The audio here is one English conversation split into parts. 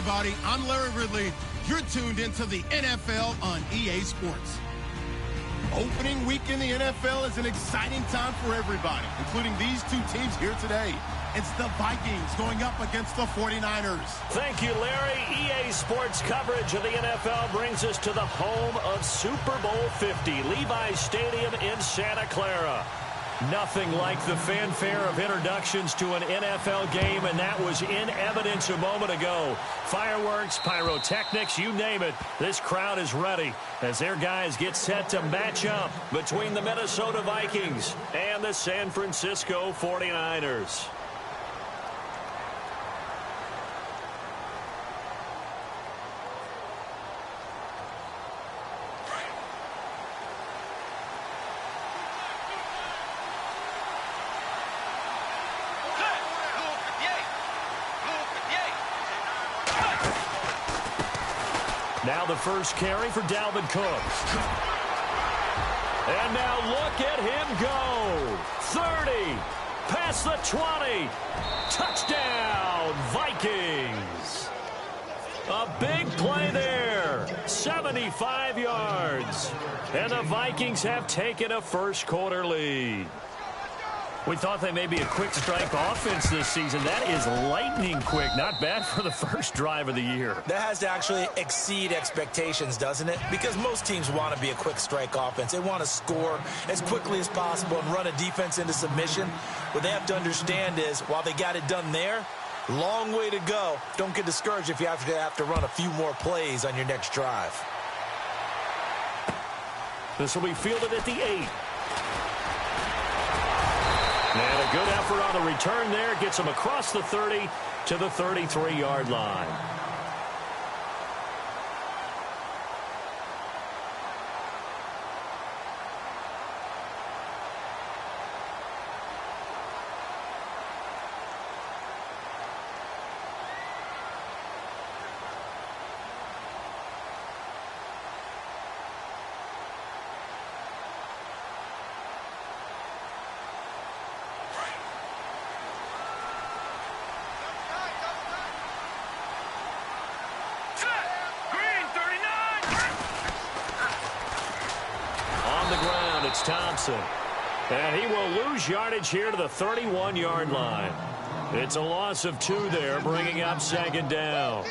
everybody. I'm Larry Ridley. You're tuned into the NFL on EA Sports. Opening week in the NFL is an exciting time for everybody, including these two teams here today. It's the Vikings going up against the 49ers. Thank you, Larry. EA Sports coverage of the NFL brings us to the home of Super Bowl 50, Levi's Stadium in Santa Clara. Nothing like the fanfare of introductions to an NFL game, and that was in evidence a moment ago. Fireworks, pyrotechnics, you name it. This crowd is ready as their guys get set to match up between the Minnesota Vikings and the San Francisco 49ers. Now the first carry for Dalvin Cook. And now look at him go. 30. Past the 20. Touchdown, Vikings. A big play there. 75 yards. And the Vikings have taken a first quarter lead. We thought they may be a quick strike offense this season. That is lightning quick. Not bad for the first drive of the year. That has to actually exceed expectations, doesn't it? Because most teams want to be a quick strike offense. They want to score as quickly as possible and run a defense into submission. What they have to understand is, while they got it done there, long way to go. Don't get discouraged if you have to run a few more plays on your next drive. This will be fielded at the 8. And a good effort on the return there. Gets him across the 30 to the 33-yard line. It's Thompson. And he will lose yardage here to the 31-yard line. It's a loss of 2 there, bringing up second down.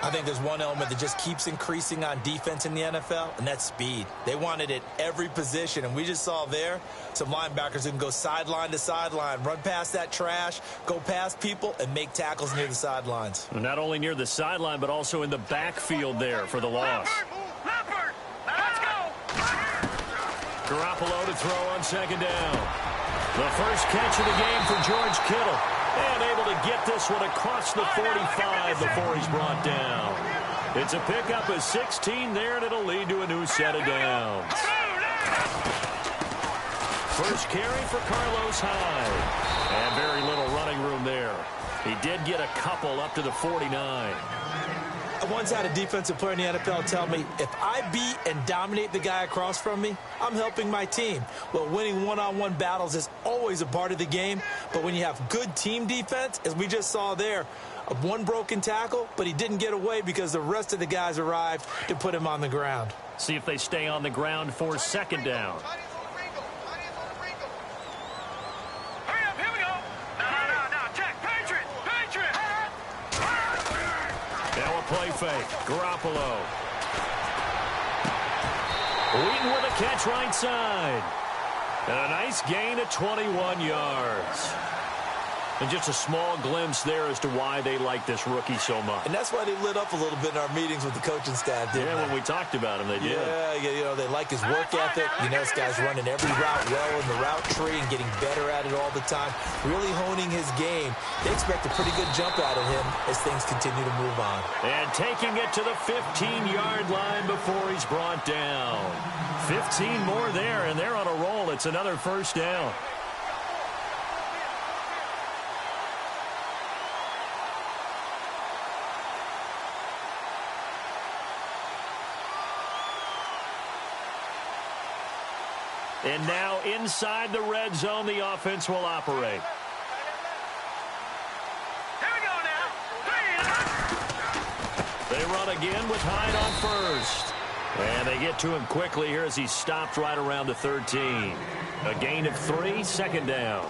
I think there's one element that just keeps increasing on defense in the NFL, and that's speed. They want it at every position, and we just saw there some linebackers who can go sideline to sideline, run past that trash, go past people, and make tackles near the sidelines. Not only near the sideline, but also in the backfield there for the loss. Garoppolo to throw on second down. The first catch of the game for George Kittle. And able to get this one across the 45 before he's brought down. It's a pickup of 16 there, and it'll lead to a new set of downs. First carry for Carlos Hyde. And very little running room there. He did get a couple up to the 49. I once had a defensive player in the NFL tell me, if I beat and dominate the guy across from me, I'm helping my team. Well, winning one-on-one battles is always a part of the game, but when you have good team defense, as we just saw there, one broken tackle, but he didn't get away because the rest of the guys arrived to put him on the ground. See if they stay on the ground for second down. Play fake. Garoppolo. Wheaton with a catch right side. And a nice gain of 21 yards. And just a small glimpse there as to why they like this rookie so much. And that's why they lit up a little bit in our meetings with the coaching staff, didn't they? When we talked about him, they did. Yeah, you know, they like his work ethic. You know, this guy's running every route well in the route tree and getting better at it all the time, really honing his game. They expect a pretty good jump out of him as things continue to move on. And taking it to the 15-yard line before he's brought down. 15 more there, and they're on a roll. It's another first down. And now inside the red zone, the offense will operate. Here we go now. They run again with Hyde on first. And they get to him quickly here as he stopped right around the 13. A gain of 3, second down.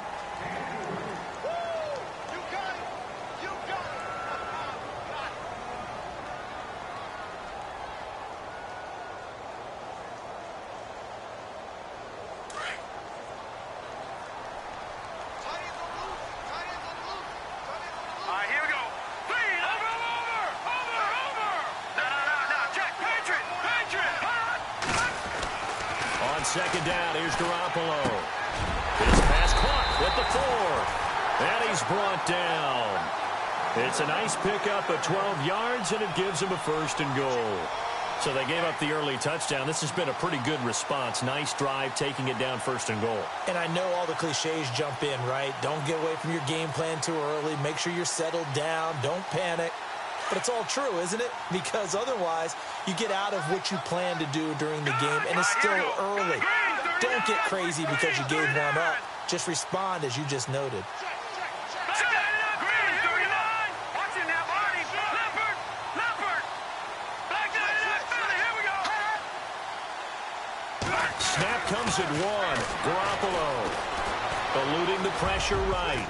Second down, here's Garoppolo. His pass caught at the 4. And he's brought down. It's a nice pickup of 12 yards, and it gives him a first and goal. So they gave up the early touchdown. This has been a pretty good response. Nice drive, taking it down first and goal. And I know all the cliches jump in, right? Don't get away from your game plan too early. Make sure you're settled down. Don't panic. But it's all true, isn't it? Because otherwise, you get out of what you plan to do during the game, and it's still early. Don't get crazy because you gave one up. Just respond as you just noted. Snap comes at 1. Garoppolo eluding the pressure right.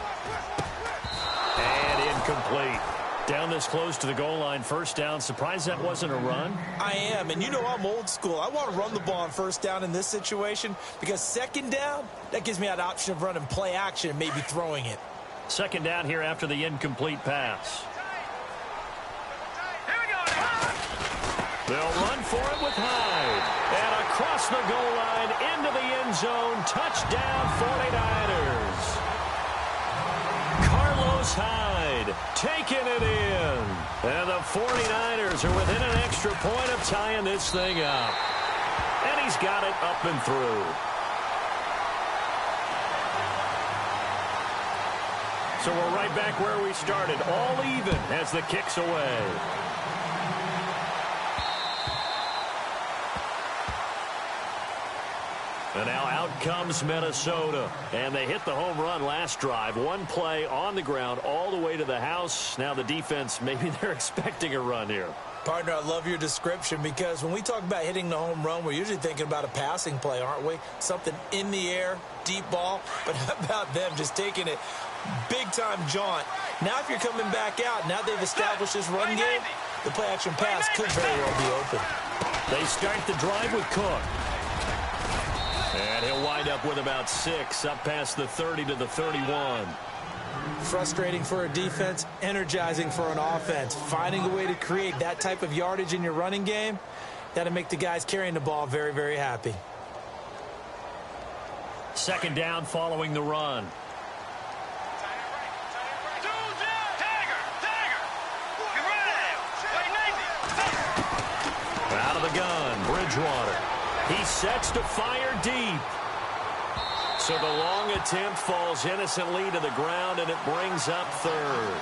And incomplete. Down this close to the goal line, first down. Surprised that wasn't a run? I am, and you know I'm old school. I want to run the ball on first down in this situation because second down, that gives me that option of running play action and maybe throwing it. Second down here after the incomplete pass. They'll run for it with Hyde. And across the goal line, into the end zone, touchdown 49ers. Carlos Hyde taking it in. And the 49ers are within an extra point of tying this thing up. And he's got it up and through. So we're right back where we started, all even as the kick's away. And now out comes Minnesota. And they hit the home run last drive. One play on the ground all the way to the house. Now the defense, maybe they're expecting a run here. Partner, I love your description because when we talk about hitting the home run, we're usually thinking about a passing play, aren't we? Something in the air, deep ball. But how about them just taking it big-time jaunt? Now if you're coming back out, now they've established this run game, the play-action pass could very well be open. They start the drive with Cook. And he'll wind up with about 6 up past the 30 to the 31. Frustrating for a defense, energizing for an offense. Finding a way to create that type of yardage in your running game, that'll make the guys carrying the ball very, very happy. Second down following the run. Out of the gun, Bridgewater. He sets to fire deep. So the long attempt falls innocently to the ground, and it brings up third.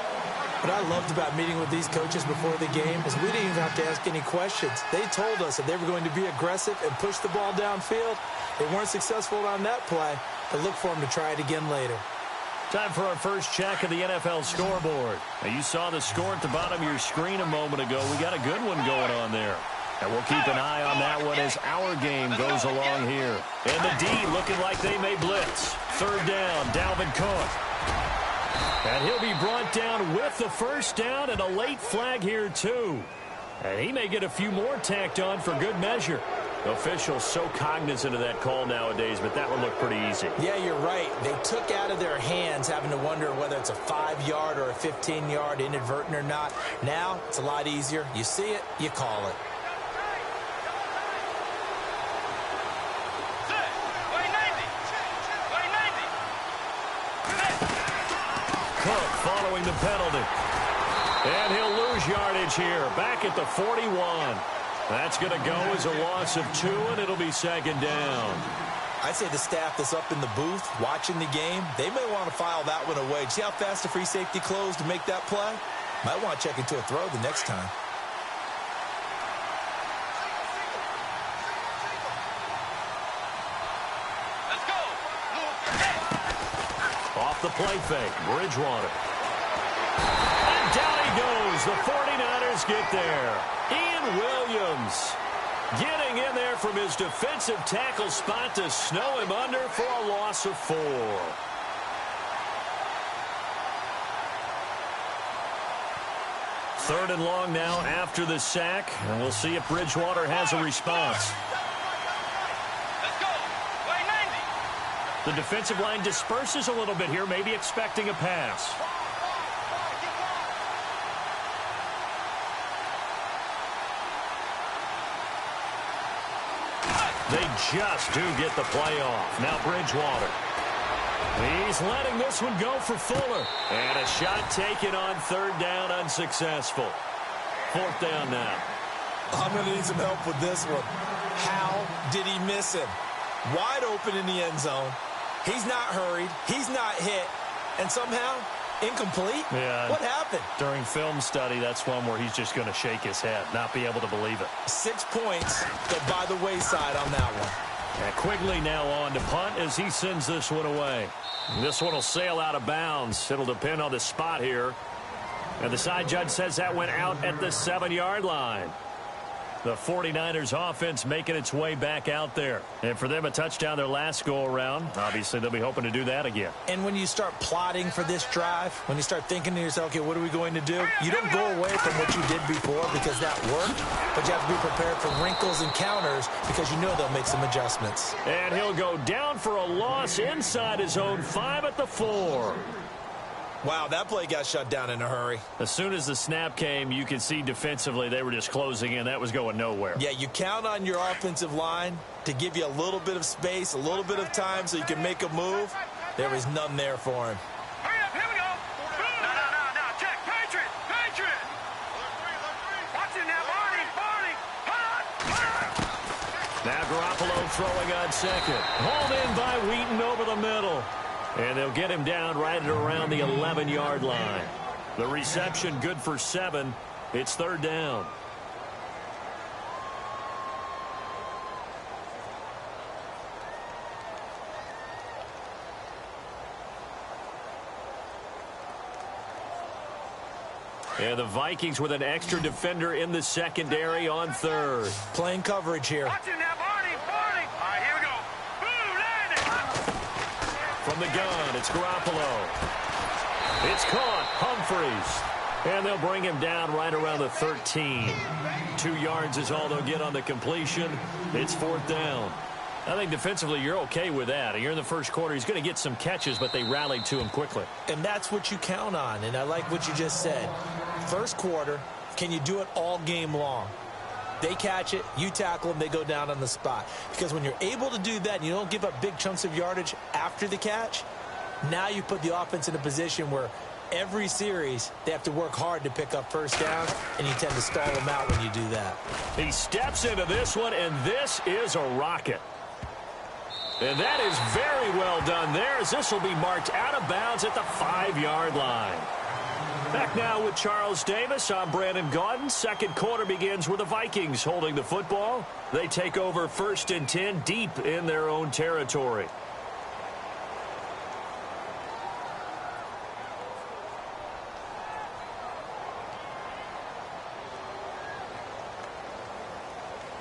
What I loved about meeting with these coaches before the game is we didn't even have to ask any questions. They told us that they were going to be aggressive and push the ball downfield. They weren't successful on that play, but look for them to try it again later. Time for our first check of the NFL scoreboard. Now, you saw the score at the bottom of your screen a moment ago. We got a good one going on there. And we'll keep an eye on that one as our game goes along here. And the D looking like they may blitz. Third down, Dalvin Cook. And he'll be brought down with the first down and a late flag here, too. And he may get a few more tacked on for good measure. Officials so cognizant of that call nowadays, but that one looked pretty easy. Yeah, you're right. They took out of their hands having to wonder whether it's a 5-yard or a 15-yard inadvertent or not. Now, it's a lot easier. You see it, you call it. Cook following the penalty. And he'll lose yardage here. Back at the 41. That's going to go as a loss of 2, and it'll be second down. I'd say the staff that's up in the booth watching the game, they may want to file that one away. See how fast the free safety closed to make that play? Might want to check into a throw the next time. Let's go. Off the play fake, Bridgewater. And down he goes. The 49ers Bears get there. Ian Williams getting in there from his defensive tackle spot to snow him under for a loss of 4. Third and long now after the sack, and we'll see if Bridgewater has a response. The defensive line disperses a little bit here, maybe expecting a pass. They just do get the play off. Now Bridgewater. He's letting this one go for Fuller. And a shot taken on third down, unsuccessful. Fourth down now. I'm going to need some help with this one. How did he miss him? Wide open in the end zone. He's not hurried. He's not hit. And somehow, incomplete? Yeah. What happened? During film study, that's one where he's just going to shake his head, not be able to believe it. 6 points go by the wayside on that one. And Quigley now on to punt as he sends this one away. This one will sail out of bounds. It'll depend on the spot here. And the side judge says that went out at the 7-yard line. The 49ers offense making its way back out there. And for them, a touchdown their last go-around. Obviously, they'll be hoping to do that again. And when you start plotting for this drive, when you start thinking to yourself, okay, what are we going to do? You don't go away from what you did before because that worked, but you have to be prepared for wrinkles and counters because you know they'll make some adjustments. And he'll go down for a loss inside his own 5 at the 4. Wow, that play got shut down in a hurry. As soon as the snap came, you could see defensively they were just closing in. That was going nowhere. Yeah, you count on your offensive line to give you a little bit of space, a little bit of time so you can make a move. There was none there for him. Hurry up, here we go. No, check. Patriot. Watch it now, Barney. Now Garoppolo throwing on second. Hauled in by Wheaton over the middle. And they'll get him down right at around the 11-yard line. The reception good for 7. It's third down. And the Vikings with an extra defender in the secondary on third. Playing coverage here. Watch it now, Barney. All right, here we go. Boom, landed. From the gun, it's Garoppolo. It's caught. Humphreys. And they'll bring him down right around the 13. 2 yards is all they'll get on the completion. It's fourth down. I think defensively you're okay with that. You're in the first quarter. He's going to get some catches, but they rallied to him quickly. And that's what you count on. And I like what you just said. First quarter, can you do it all game long? They catch it, you tackle them, they go down on the spot. Because when you're able to do that and you don't give up big chunks of yardage after the catch, now you put the offense in a position where every series they have to work hard to pick up first down, and you tend to stall them out when you do that. He steps into this one, and this is a rocket. And that is very well done there, as this will be marked out of bounds at the 5-yard line. Back now with Charles Davis. I'm Brandon Gaudin. Second quarter begins with the Vikings holding the football. They take over 1st and 10 deep in their own territory.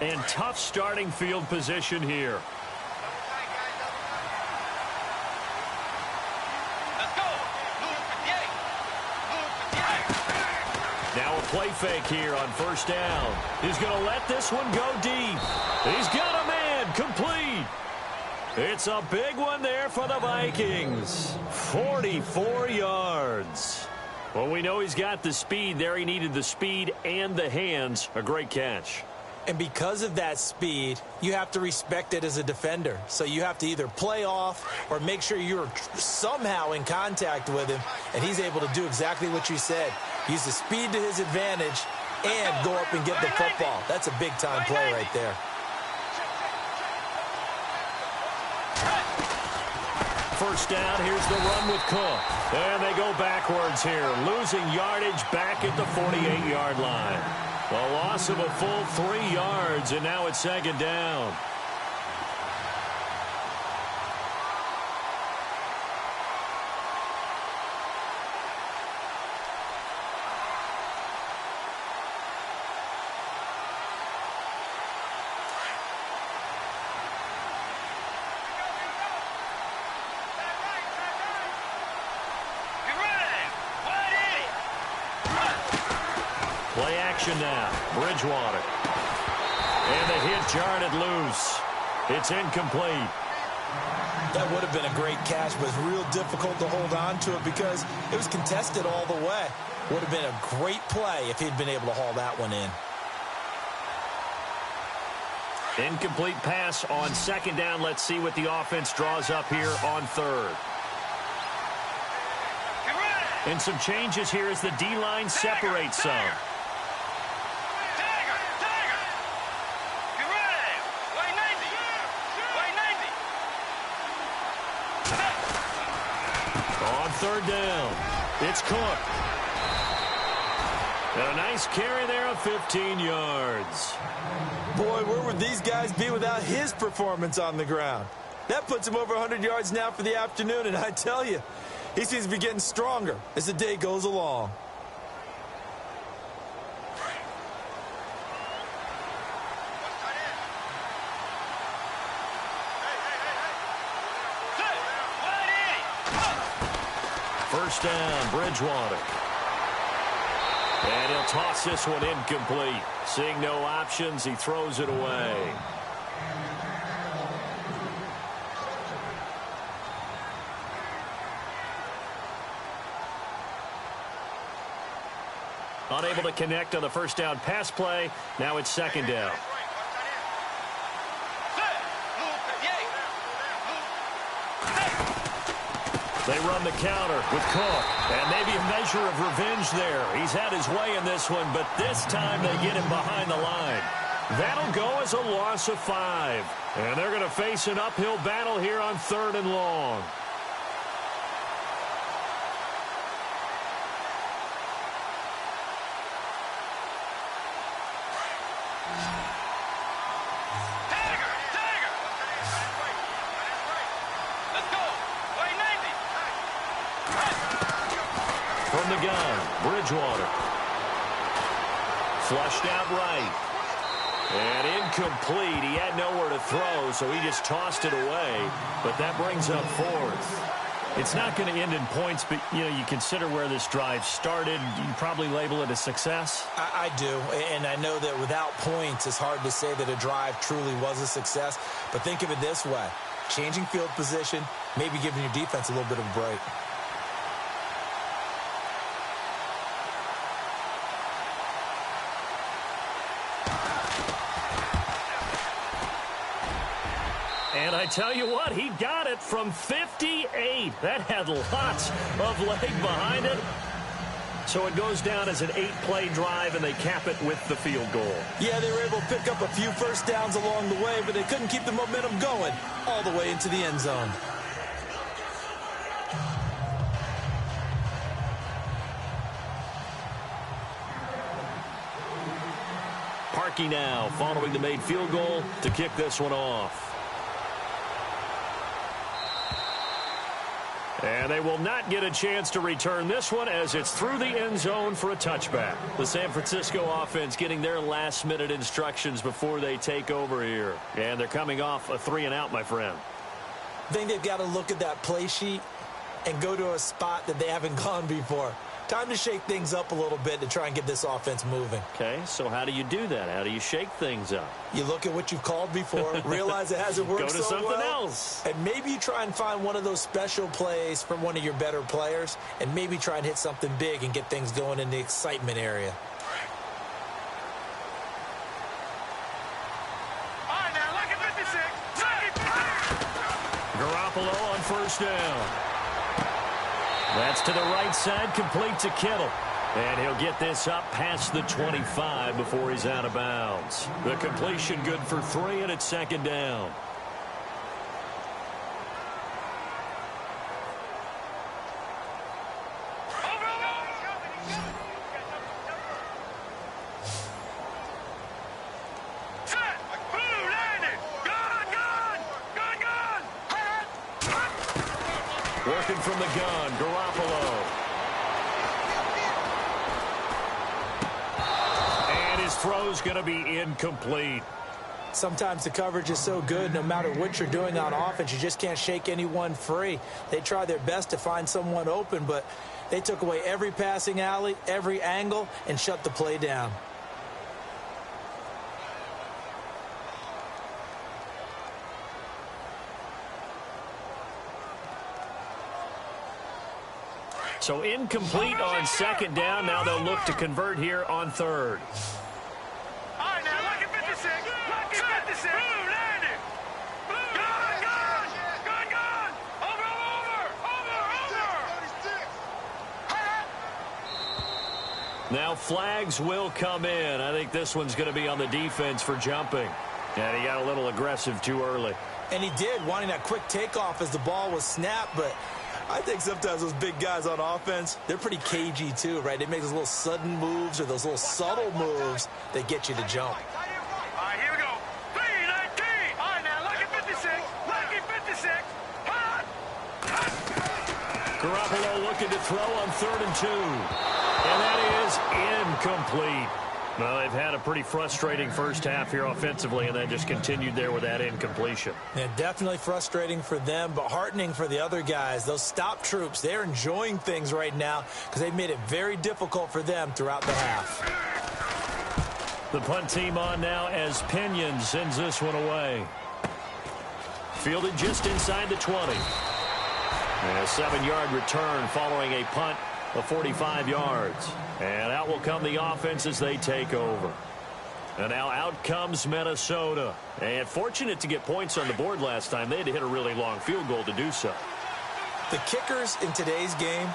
And tough starting field position here. Now a play fake here on first down. He's going to let this one go deep. He's got a man complete. It's a big one there for the Vikings. 44 yards. Well, we know he's got the speed there. He needed the speed and the hands. A great catch. And because of that speed, you have to respect it as a defender. So you have to either play off or make sure you're somehow in contact with him. And he's able to do exactly what you said. Use the speed to his advantage and go up and get the football. That's a big-time play right there. First down, here's the run with Cook. And they go backwards here, losing yardage back at the 48-yard line. A loss of a full 3 yards, and now it's second down. action now. Bridgewater. And the hit jarred it loose. It's incomplete. That would have been a great catch, but it's real difficult to hold on to it because it was contested all the way. Would have been a great play if he'd been able to haul that one in. Incomplete pass on second down. Let's see what the offense draws up here on third. And some changes here as the D-line separates some. On third down, it's Cook. And a nice carry there of 15 yards. Boy, where would these guys be without his performance on the ground? That puts him over 100 yards now for the afternoon, and I tell you, he seems to be getting stronger as the day goes along. First down, Bridgewater. And he'll toss this one incomplete. Seeing no options, he throws it away. Unable to connect on the first down pass play. Now it's second down. They run the counter with Cook. And maybe a measure of revenge there. He's had his way in this one, but this time they get him behind the line. That'll go as a loss of 5. And they're going to face an uphill battle here on third and long. From the gun, Bridgewater. Flushed out right. And incomplete. He had nowhere to throw, so he just tossed it away. But that brings up fourth. It's not going to end in points, but, you consider where this drive started. You probably label it a success. I do, and I know that without points, it's hard to say that a drive truly was a success. But think of it this way. Changing field position, maybe giving your defense a little bit of a break. And I tell you what, he got it from 58. That had lots of leg behind it. So it goes down as an 8-play drive, and they cap it with the field goal. Yeah, they were able to pick up a few first downs along the way, but they couldn't keep the momentum going all the way into the end zone. Parkey now following the made field goal to kick this one off. And they will not get a chance to return this one as it's through the end zone for a touchback. The San Francisco offense getting their last-minute instructions before they take over here. And they're coming off a 3-and-out, my friend. I think they've got to look at that play sheet and go to a spot that they haven't gone before. Time to shake things up a little bit to try and get this offense moving. Okay, so how do you do that? How do you shake things up? You look at what you've called before, realize it hasn't worked so well. Go to something else. And maybe you try and find one of those special plays from one of your better players, and maybe try and hit something big and get things going in the excitement area. All right, now look at 56. Garoppolo on first down. That's to the right side, complete to Kittle. And he'll get this up past the 25 before he's out of bounds. The completion good for 3, and it's second down. Working from the gun, Garoppolo. And his throw's going to be incomplete. Sometimes the coverage is so good, no matter what you're doing on offense, you just can't shake anyone free. They try their best to find someone open, but they took away every passing alley, every angle, and shut the play down. So incomplete on second down. Now they'll look to convert here on third. All right, now, look at 56. Look at 56. Blue, land it. Gun. Over. Now flags will come in. I think this one's going to be on the defense for jumping. And he got a little aggressive too early. And he did, wanting that quick takeoff as the ball was snapped, but I think sometimes those big guys on offense, they're pretty cagey too, right? They make those little sudden moves or those little subtle moves that get you to jump. All right, here we go. 3-19. All right, now, look at 56. Look at 56. Garoppolo looking to throw on 3rd and 2. And that is incomplete. Well, they've had a pretty frustrating first half here offensively, and then just continued there with that incompletion. Yeah, definitely frustrating for them, but heartening for the other guys. Those stop troops, they're enjoying things right now because they've made it very difficult for them throughout the half. The punt team on now as Pinion sends this one away. Fielded just inside the 20. And a 7-yard return following a punt of 45 yards. And out will come the offense as they take over. And now out comes Minnesota. And fortunate to get points on the board last time. They had to hit a really long field goal to do so. The kickers in today's game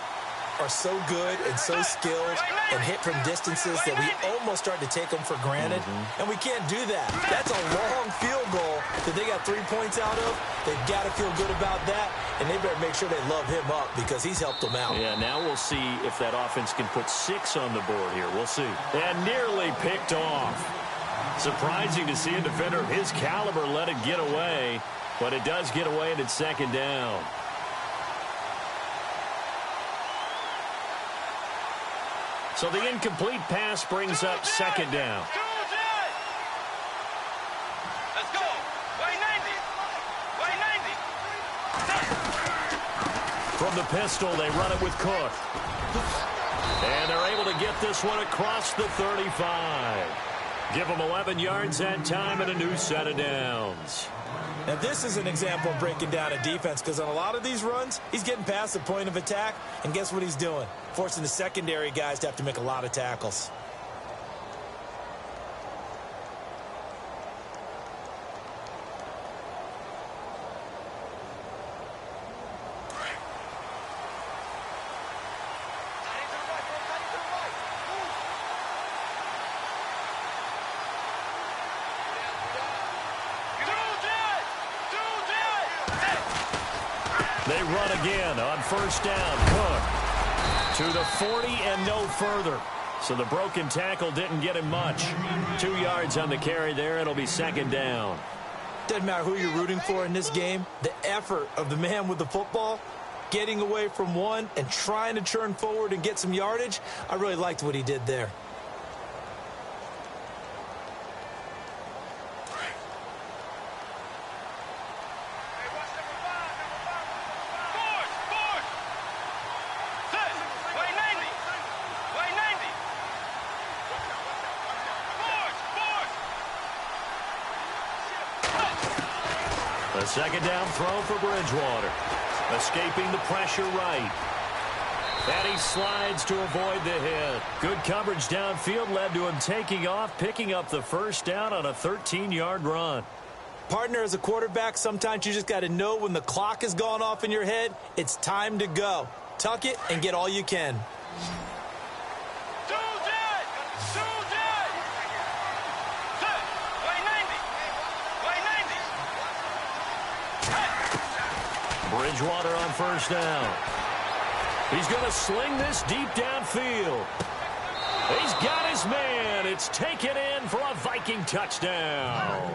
are so good and so skilled and hit from distances that we almost start to take them for granted. And we can't do that. That's a long field goal that they got 3 points out of. They've got to feel good about that, and they better make sure they love him up because he's helped them out. Yeah, now we'll see if that offense can put 6 on the board here. We'll see. And nearly picked off. Surprising to see a defender of his caliber let it get away, but it does get away and it's 2nd down. So the incomplete pass brings up 2nd down. Let's go. Way 90. From the pistol, they run it with Cook. And they're able to get this one across the 35. Give them 11 yards that time and a new set of downs. Now, this is an example of breaking down a defense because on a lot of these runs, he's getting past the point of attack, and guess what he's doing? Forcing the secondary guys to have to make a lot of tackles. They run again on 1st down. Cook to the 40 and no further. So the broken tackle didn't get him much. 2 yards on the carry there. It'll be 2nd down. Doesn't matter who you're rooting for in this game. The effort of the man with the football, getting away from one and trying to turn forward and get some yardage, I really liked what he did there. A 2nd down throw for Bridgewater. Escaping the pressure right. And he slides to avoid the hit. Good coverage downfield led to him taking off, picking up the 1st down on a 13-yard run. Partner, as a quarterback, sometimes you just got to know when the clock has gone off in your head, it's time to go. Tuck it and get all you can. Bridgewater on 1st down. He's going to sling this deep downfield. He's got his man. It's taken in for a Viking touchdown.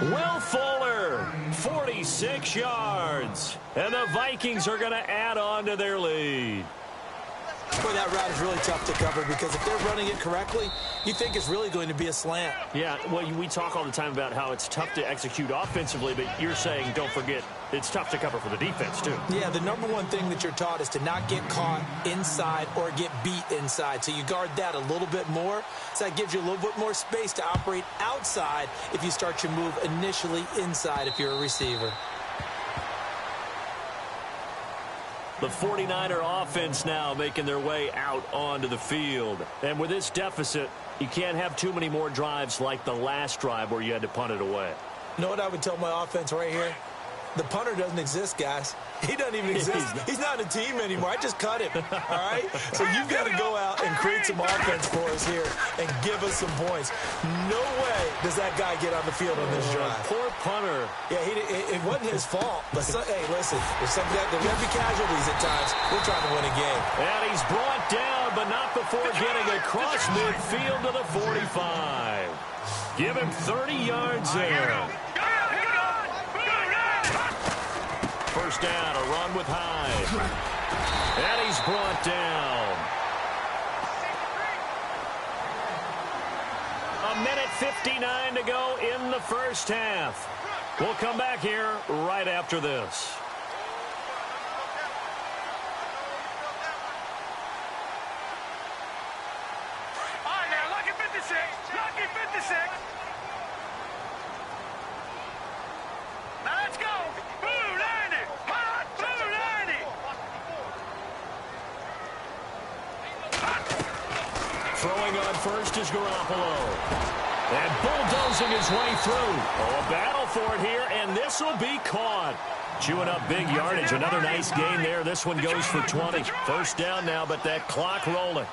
Will Fuller, 46 yards. And the Vikings are going to add on to their lead. Boy, that route is really tough to cover because if they're running it correctly, you think it's really going to be a slant. Yeah, well, we talk all the time about how it's tough to execute offensively, but you're saying, don't forget, it's tough to cover for the defense, too. Yeah, the number one thing that you're taught is to not get caught inside or get beat inside. So you guard that a little bit more. So that gives you a little bit more space to operate outside if you start your move initially inside if you're a receiver. The 49er offense now making their way out onto the field. And with this deficit, you can't have too many more drives like the last drive where you had to punt it away. You know what I would tell my offense right here? The punter doesn't exist, guys. He doesn't even exist. He's not a team anymore. I just cut him, all right? So you've got to go out and create some offense for us here and give us some points. No way does that guy get on the field on this drive. Poor punter. Yeah, it wasn't his fault. But hey, listen, there's going to be casualties at times. We're trying to win a game. And he's brought down, but not before getting across midfield to the 45. Give him 30 yards there. First down, a run with Hyde. And he's brought down. A minute 59 to go in the first half. We'll come back here right after this. All right, now, lucky 56. Lucky 56. Now, let's go. Blue 90. Hot, blue 90. Throwing on first is Garoppolo. And bulldozing his way through. Oh, a battle for it here, and this will be caught. Chewing up big yardage. Another nice gain there. This one goes for 20. First down now, but that clock rolling.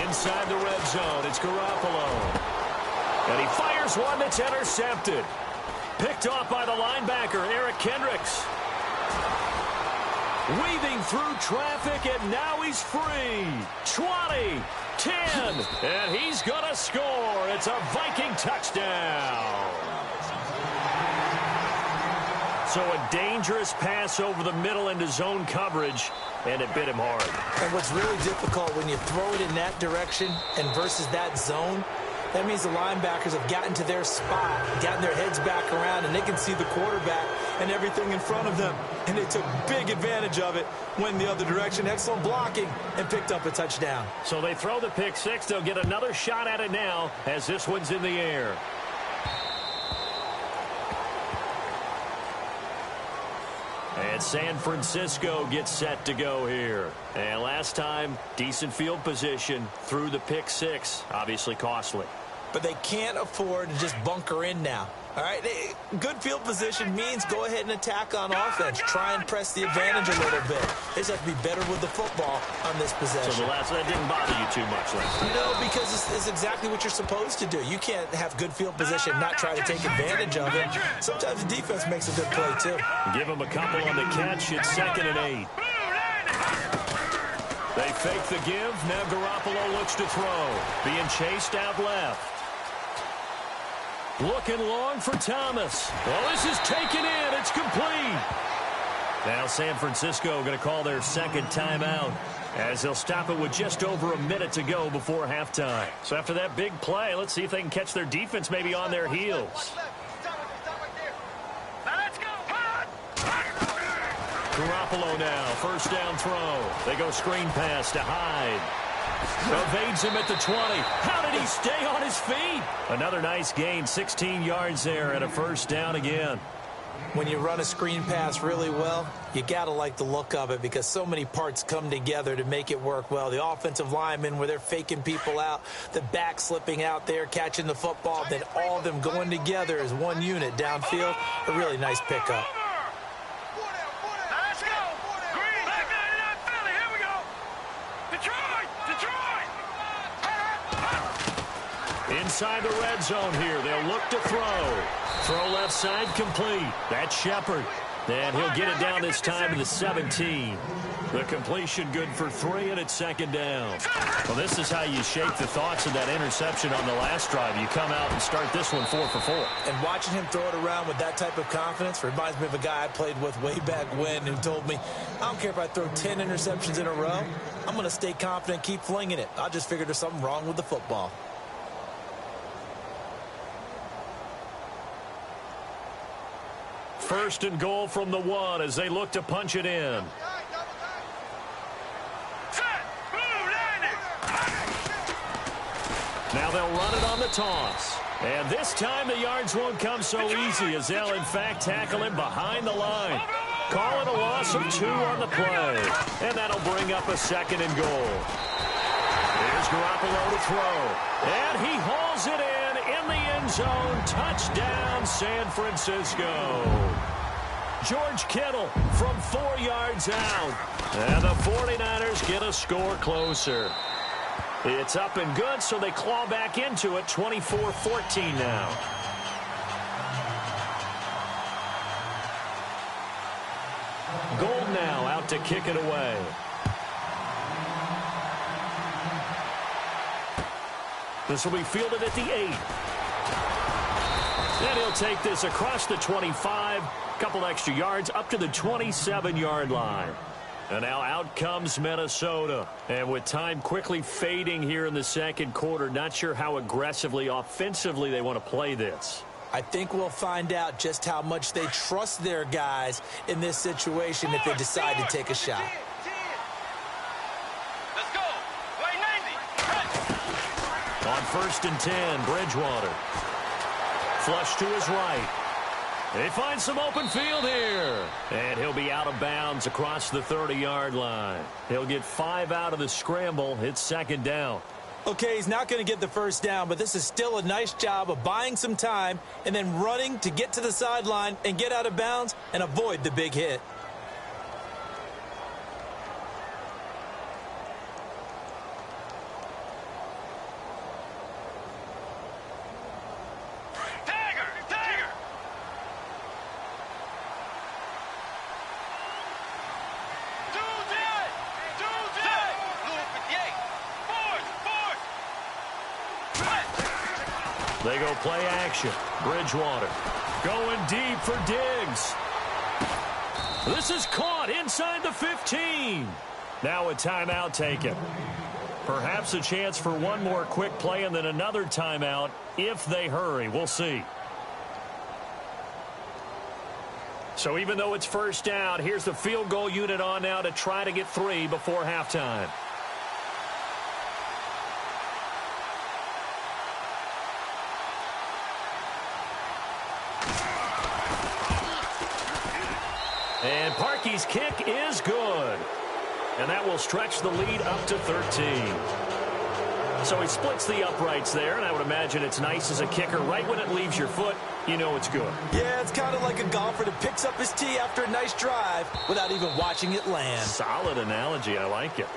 Inside the red zone, it's Garoppolo. And he fires one that's intercepted. Picked off by the linebacker, Eric Kendricks. Weaving through traffic, and now he's free. 20, 10, and he's going to score. It's a Viking touchdown. So a dangerous pass over the middle into zone coverage, and it bit him hard. And what's really difficult when you throw it in that direction and versus that zone, that means the linebackers have gotten to their spot, gotten their heads back around, and they can see the quarterback and everything in front of them. And they took big advantage of it, went the other direction, excellent blocking, and picked up a touchdown. So they throw the pick six. They'll get another shot at it now as this one's in the air. And San Francisco gets set to go here. And last time, decent field position through the pick six. Obviously costly. But they can't afford to just bunker in now. All right, good field position means go ahead and attack on offense. Try and press the advantage a little bit. They just have to be better with the football on this possession. So that didn't bother you too much last time? No, because it's exactly what you're supposed to do. You can't have good field position and not try to take advantage of it. Sometimes the defense makes a good play, too. Give him a couple on the catch. It's 2nd and 8. They fake the give. Now Garoppolo looks to throw. Being chased out left. Looking long for Thomas. Well, this is taken in. It's complete. Now San Francisco going to call their second timeout as they'll stop it with just over a minute to go before halftime. So after that big play, let's see if they can catch their defense maybe on their heels. Garoppolo now, first down throw. They go screen pass to Hyde. Evades him at the 20. How did he stay on his feet? Another nice gain, 16 yards there and a first down again. When you run a screen pass really well, you got to like the look of it because so many parts come together to make it work well. The offensive linemen where they're faking people out, the back slipping out there, catching the football, then all of them going together as one unit downfield. A really nice pickup. Inside the red zone here. They'll look to throw. Throw left side complete. That's Shepard. And he'll get it down this time to the 17. The completion good for 3, and it's 2nd down. Well, this is how you shake the thoughts of that interception on the last drive. You come out and start this one 4 for 4. And watching him throw it around with that type of confidence reminds me of a guy I played with way back when who told me, I don't care if I throw 10 interceptions in a row. I'm going to stay confident, keep flinging it. I just figured there's something wrong with the football. First and goal from the 1 as they look to punch it in. Now they'll run it on the toss. And this time the yards won't come so easy as they'll, in fact, tackle him behind the line. Calling a loss of 2 on the play. And that'll bring up a 2nd and goal. Here's Garoppolo to throw. And he hauls it in the end zone. Touchdown, San Francisco. George Kittle from 4 yards out. And the 49ers get a score closer. It's up and good, so they claw back into it, 24-14 now. Gold now out to kick it away. This will be fielded at the 8. And he'll take this across the 25, couple extra yards up to the 27-yard line. And now out comes Minnesota. And with time quickly fading here in the second quarter, not sure how aggressively, offensively they want to play this. I think we'll find out just how much they trust their guys in this situation if they decide to take a shot. Let's go. Play 90. On 1st and 10, Bridgewater. Flush to his right. They find some open field here. And he'll be out of bounds across the 30-yard line. He'll get 5 out of the scramble. It's 2nd down. Okay, he's not going to get the first down, but this is still a nice job of buying some time and then running to get to the sideline and get out of bounds and avoid the big hit. They go play action. Bridgewater going deep for Diggs. This is caught inside the 15. Now a timeout taken. Perhaps a chance for one more quick play and then another timeout if they hurry. We'll see. So even though it's first down, here's the field goal unit on now to try to get 3 before halftime. And Parkey's kick is good. And that will stretch the lead up to 13. So he splits the uprights there, and I would imagine it's nice as a kicker. Right when it leaves your foot, you know it's good. Yeah, it's kind of like a golfer that picks up his tee after a nice drive without even watching it land. Solid analogy. I like it.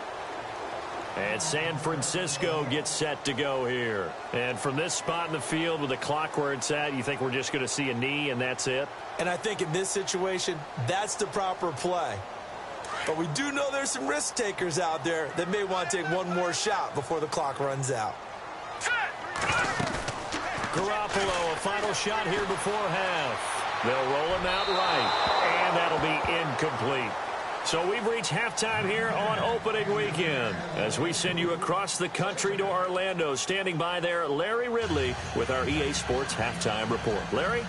And San Francisco gets set to go here. And from this spot in the field with the clock where it's at, you think we're just going to see a knee and that's it? And I think in this situation, that's the proper play. But we do know there's some risk takers out there that may want to take one more shot before the clock runs out. Garoppolo, a final shot here before half. They'll roll him out right, and that'll be incomplete. So we've reached halftime here on opening weekend as we send you across the country to Orlando. Standing by there, Larry Ridley with our EA Sports Halftime Report. Larry?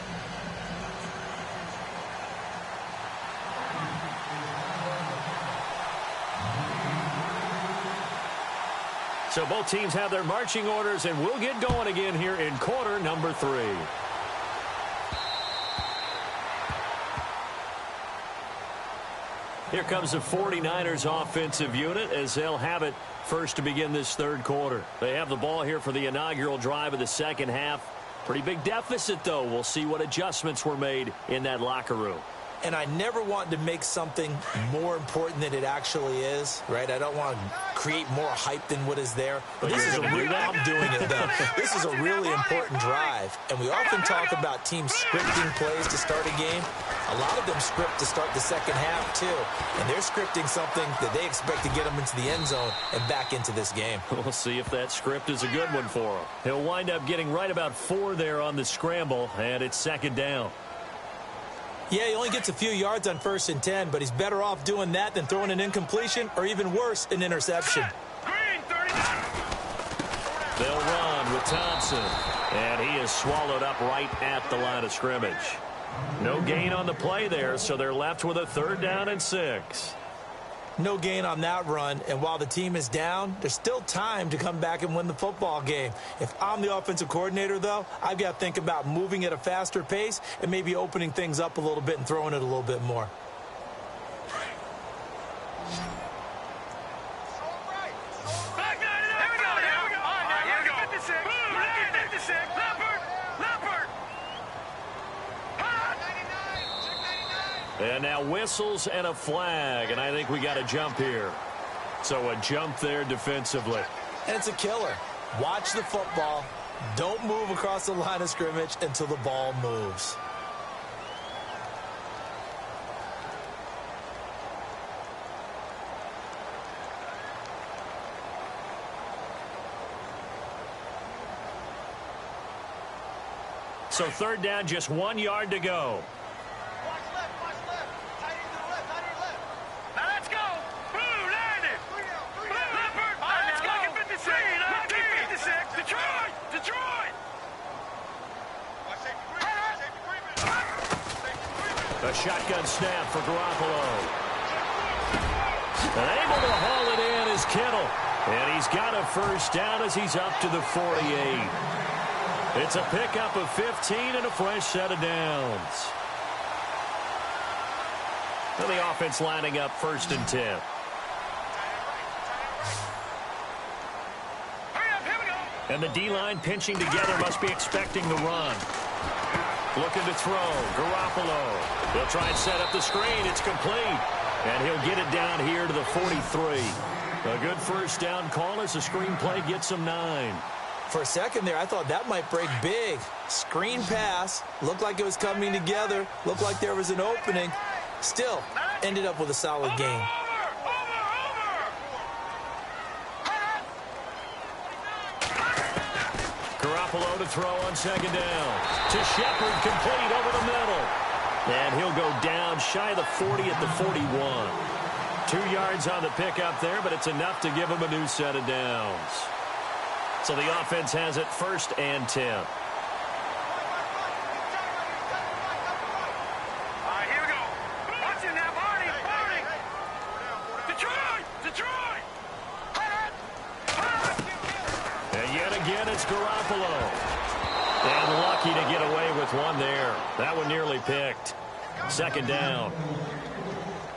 So both teams have their marching orders, and we'll get going again here in quarter number 3. Here comes the 49ers offensive unit as they'll have it first to begin this third quarter. They have the ball here for the inaugural drive of the second half. Pretty big deficit, though. We'll see what adjustments were made in that locker room. And I never want to make something more important than it actually is, right? I don't want to create more hype than what is there. But this is I'm doing it, though. This is a really important drive. And we often talk about teams scripting plays to start a game. A lot of them script to start the second half, too. And they're scripting something that they expect to get them into the end zone and back into this game. We'll see if that script is a good one for him. He'll wind up getting right about 4 there on the scramble, and it's second down. Yeah, he only gets a few yards on 1st and 10, but he's better off doing that than throwing an incompletion or even worse, an interception. They'll run with Thompson, and he is swallowed up right at the line of scrimmage. No gain on the play there, so they're left with a 3rd down and 6. No gain on that run, and while the team is down, there's still time to come back and win the football game. If I'm the offensive coordinator, though, I've got to think about moving at a faster pace and maybe opening things up a little bit and throwing it a little bit more. And now whistles and a flag, and I think we got a jump here. So a jump there defensively. And it's a killer. Watch the football. Don't move across the line of scrimmage until the ball moves. So third down, just 1 yard to go. A shotgun snap for Garoppolo. And able to haul it in is Kittle. And he's got a first down as he's up to the 48. It's a pickup of 15 and a fresh set of downs. And the offense lining up 1st and 10. And the D-line pinching together, must be expecting the run. Looking to throw. Garoppolo. He'll try and set up the screen. It's complete. And he'll get it down here to the 43. A good first down call as the screenplay gets him 9. For a second there, I thought that might break big. Screen pass. Looked like it was coming together. Looked like there was an opening. Still, ended up with a solid game. Garoppolo to throw on 2nd down. To Shepard, complete over the middle. And he'll go down shy of the 40 at the 41. 2 yards on the pickup there, but it's enough to give him a new set of downs. So the offense has it 1st and 10. All right, here we go. Watch it now, Barney. Detroit. And yet again, it's Garoppolo. And lucky to get away with one there. That one nearly picked. 2nd down.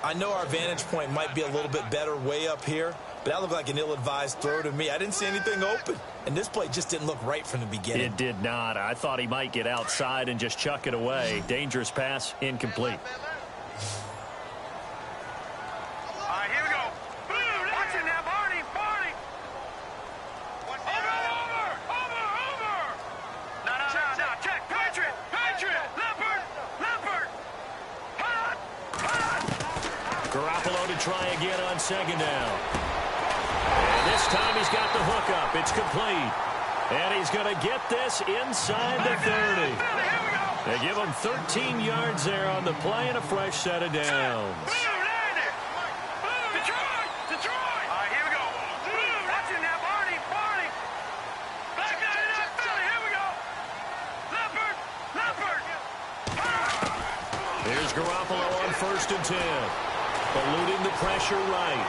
I know our vantage point might be a little bit better way up here, but that looked like an ill-advised throw to me. I didn't see anything open, and this play just didn't look right from the beginning. It did not. I thought he might get outside and just chuck it away. Dangerous pass, incomplete. All right, here we go. Watch it now, Barney. Over. No. Check. Patriot. Leopard. Garoppolo to try again on 2nd down. And this time he's got the hookup. It's complete. And he's going to get this inside the 30. They give him 13 yards there on the play and a fresh set of downs. Detroit. All right, here we go. Watch it now, Barney. Back down in that Philly. Here we go. Leopard. Here's Garoppolo on 1st and 10. Eluding the pressure right.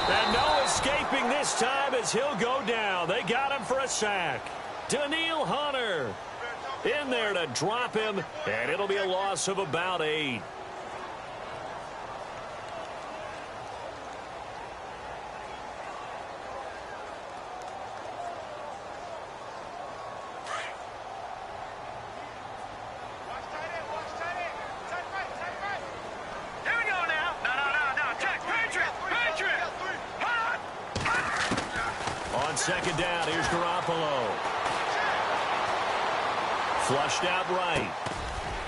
And no escaping this time as he'll go down. They got him for a sack. Daniil Hunter in there to drop him, and it'll be a loss of about 8. On 2nd down, here's Garoppolo. Flushed out right.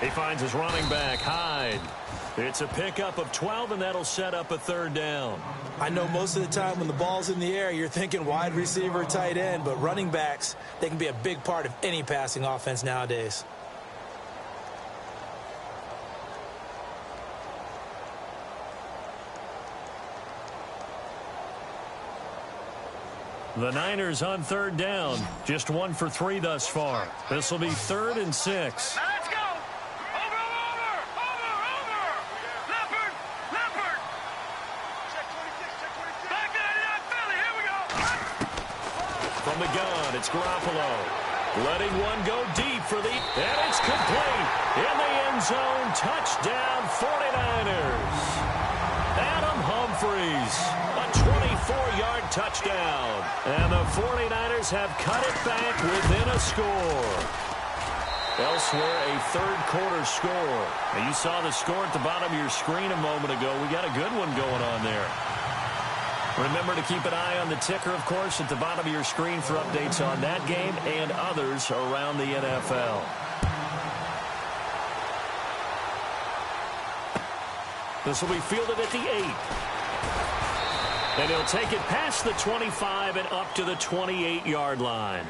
He finds his running back, Hyde. It's a pickup of 12, and that'll set up a 3rd down. I know most of the time when the ball's in the air, you're thinking wide receiver, tight end, but running backs, they can be a big part of any passing offense nowadays. The Niners on 3rd down. Just 1 for 3 thus far. This will be 3rd and 6. Now let's go. Over. Leopard. the gun. It's Garoppolo. Letting one go deep for the... And it's complete. In the end zone. Touchdown 49ers. Adam Humphries. A 24-yard touchdown. And the 49ers have cut it back within a score. Elsewhere, a third-quarter score. Now, you saw the score at the bottom of your screen a moment ago. We got a good one going on there. Remember to keep an eye on the ticker, of course, at the bottom of your screen for updates on that game and others around the NFL. This will be fielded at the 8. And he'll take it past the 25 and up to the 28-yard line.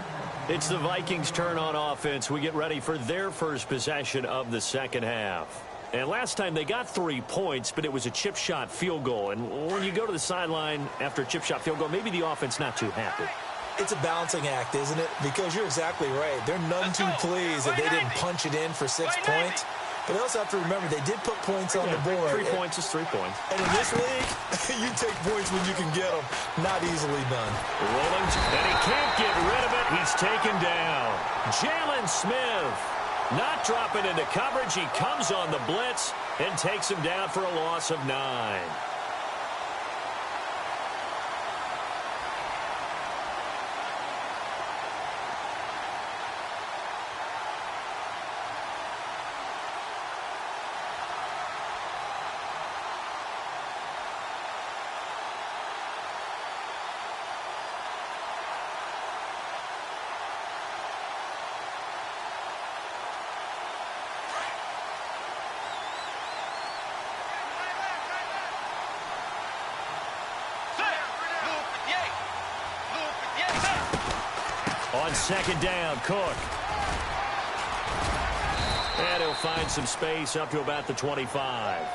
It's the Vikings' turn on offense. We get ready for their first possession of the second half. And last time they got 3 points, but it was a chip shot field goal. And when you go to the sideline after a chip shot field goal, maybe the offense not too happy. It's a balancing act, isn't it? Because you're exactly right. They're none too pleased that they didn't punch it in for 6 points. But they also have to remember they did put points on the board. 3 points is 3 points. And in this league, you take points when you can get them. Not easily done. Rolling, and he can't get rid of it. He's taken down. Jalen Smith not dropping into coverage. He comes on the blitz and takes him down for a loss of 9. On second down, Cook. And he'll find some space up to about the 25.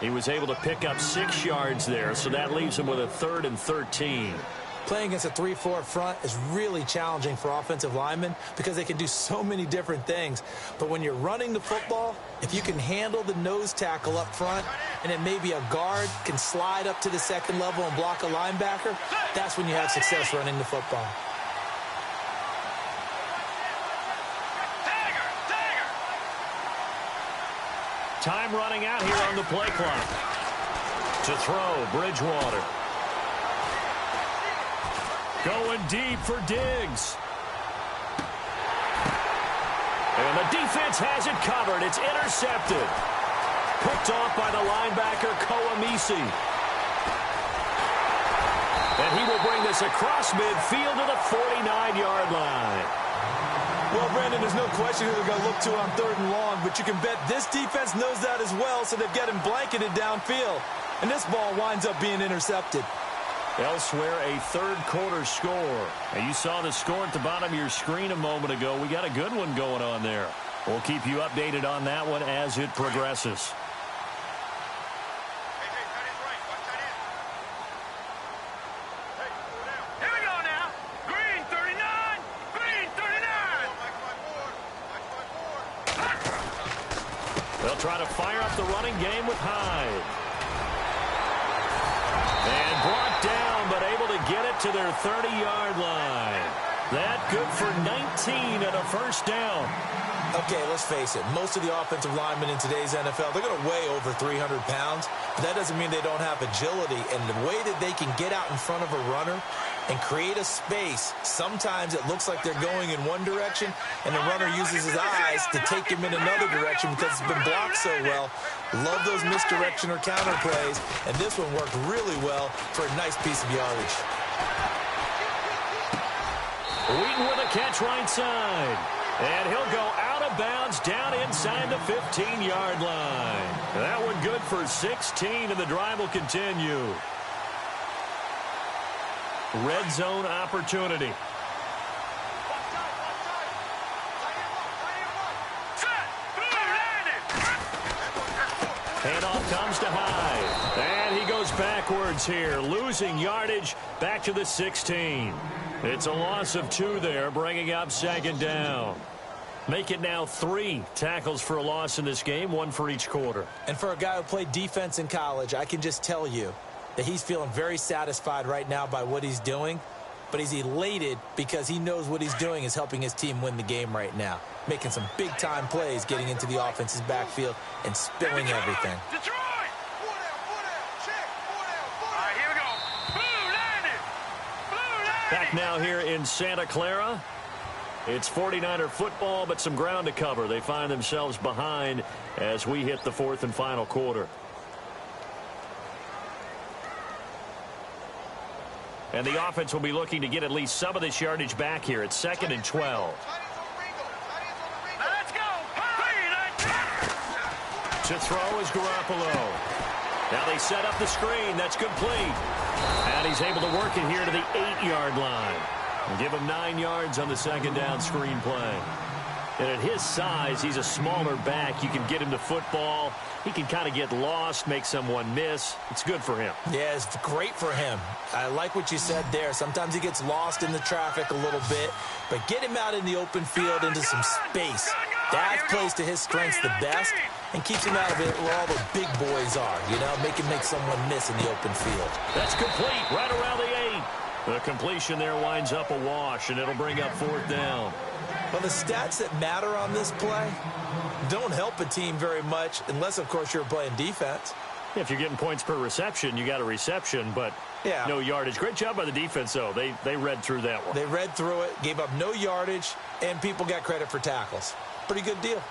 He was able to pick up 6 yards there, so that leaves him with a 3rd and 13. Playing against a 3-4 front is really challenging for offensive linemen because they can do so many different things. But when you're running the football, if you can handle the nose tackle up front and then maybe a guard can slide up to the second level and block a linebacker, that's when you have success running the football. Time running out here on the play clock. To throw, Bridgewater. Going deep for Diggs. And the defense has it covered. It's intercepted. Picked off by the linebacker, Koamisi. And he will bring this across midfield to the 49-yard line. Well, Brandon, there's no question who they're going to look to on 3rd and long, but you can bet this defense knows that as well, so they've got him blanketed downfield. And this ball winds up being intercepted. Elsewhere, a third-quarter score. And you saw the score at the bottom of your screen a moment ago. We got a good one going on there. We'll keep you updated on that one as it progresses. They'll try to fire up the running game with Hyde. And brought down, but able to get it to their 30-yard line. That good for 19 and a first down. Okay, let's face it. Most of the offensive linemen in today's NFL, they're going to weigh over 300 pounds. But that doesn't mean they don't have agility. And the way that they can get out in front of a runner and create a space, sometimes it looks like they're going in one direction, and the runner uses his eyes to take him in another direction because it's been blocked so well. Love those misdirection or counter plays, and this one worked really well for a nice piece of yardage. Wheaton with a catch right side. And he'll go out of bounds down inside the 15-yard line. That one good for 16, and the drive will continue. Red zone opportunity. Handoff comes to Hyde. And he goes backwards here, losing yardage back to the 16. It's a loss of 2 there, bringing up second down. Make it now 3 tackles for a loss in this game, 1 for each quarter. And for a guy who played defense in college, I can just tell you that he's feeling very satisfied right now by what he's doing. but he's elated because he knows what he's doing is helping his team win the game right now. Making some big-time plays, getting into the offense's backfield and spilling everything. Detroit! All right, here we go. Blue landed! Blue landed! Back now here in Santa Clara. It's 49er football, but some ground to cover. They find themselves behind as we hit the fourth and final quarter. And the offense will be looking to get at least some of this yardage back here. It's 2nd and 12. Let's go! To throw is Garoppolo. Now they set up the screen. That's complete. And he's able to work it here to the 8-yard line. And give him 9 yards on the second down screen play. And at his size, he's a smaller back. You can get him to football. He can kind of get lost, make someone miss. It's good for him. Yeah, it's great for him. I like what you said there. Sometimes he gets lost in the traffic a little bit, but get him out in the open field into some space. That plays to his strengths the best and keeps him out of it where all the big boys are, you know, make him make someone miss in the open field. That's complete right around the 8. The completion there winds up a wash, and it'll bring up 4th down. Well, the stats that matter on this play don't help a team very much unless, of course, you're playing defense. If you're getting points per reception, you got a reception, but no yardage. Great job by the defense, though. They read through that one. They read through it, gave up no yardage, and people got credit for tackles. Pretty good deal.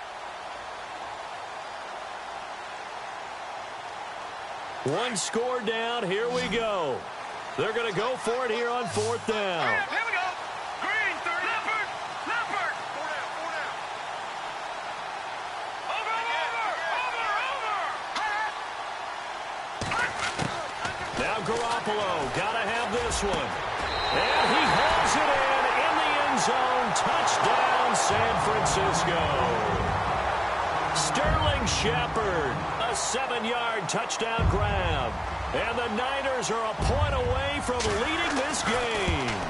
One score down. Here we go. They're going to go for it here on 4th down. Here we go. Green, 30. Leopard. Leopard. 4 down. Over. Now Garoppolo. Got to have this one. And he holds it in the end zone. Touchdown, San Francisco. Sterling Shepard. A 7-yard touchdown grab. And the Niners are a point away from leading this game.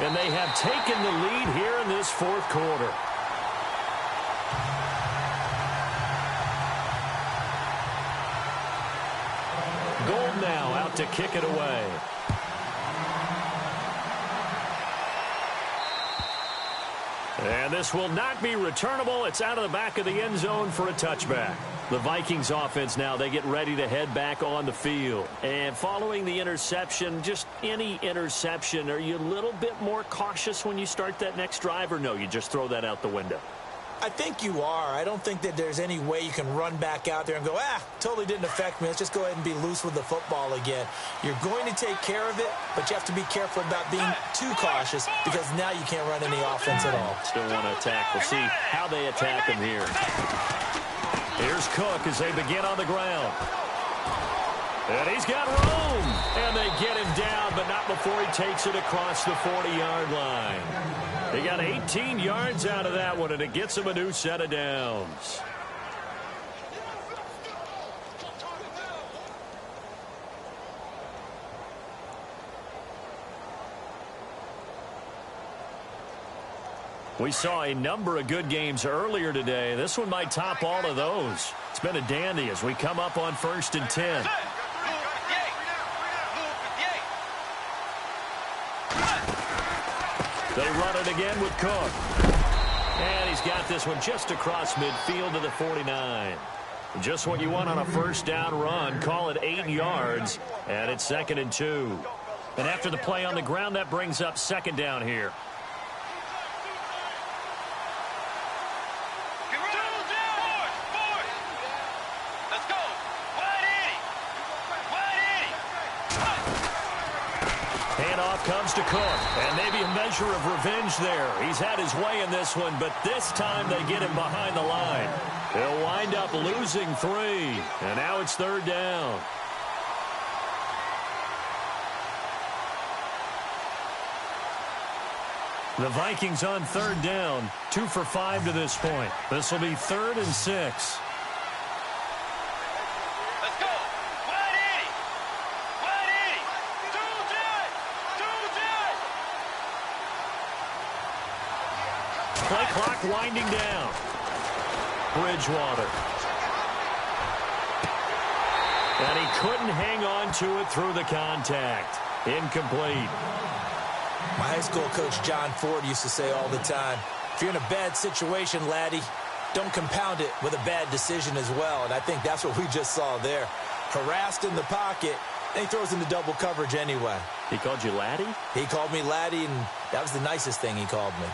And they have taken the lead here in this 4th quarter. Gold now out to kick it away. And this will not be returnable. It's out of the back of the end zone for a touchback. The Vikings offense now, they get ready to head back on the field. And following the interception, just any interception, are you a little bit more cautious when you start that next drive, or no, you just throw that out the window? I think you are. I don't think that there's any way you can run back out there and go, totally didn't affect me. Let's just go ahead and be loose with the football again. You're going to take care of it, but you have to be careful about being too cautious because now you can't run any offense at all. Still want to attack. We'll see how they attack him here. Here's Cook as they begin on the ground. And he's got room. And they get him down, but not before he takes it across the 40-yard line. They got 18 yards out of that one, and it gets him a new set of downs. We saw a number of good games earlier today. This one might top all of those. It's been a dandy as we come up on 1st and 10. They run it again with Cook. And he's got this one just across midfield to the 49. Just what you want on a 1st down run. Call it 8 yards. And it's 2nd and 2. And after the play on the ground, that brings up 2nd down here. Handoff comes to Cook, and maybe a measure of revenge there. He's had his way in this one, but this time they get him behind the line. They'll wind up losing 3, and now it's 3rd down. The Vikings on 3rd down, 2 for 5 to this point. This will be 3rd and 6. Play clock winding down. Bridgewater. And he couldn't hang on to it through the contact. Incomplete. My high school coach, John Ford, used to say all the time, if you're in a bad situation, laddie, don't compound it with a bad decision as well. And I think that's what we just saw there. Harassed in the pocket, and he throws into double coverage anyway. He called you laddie? He called me laddie, and that was the nicest thing he called me.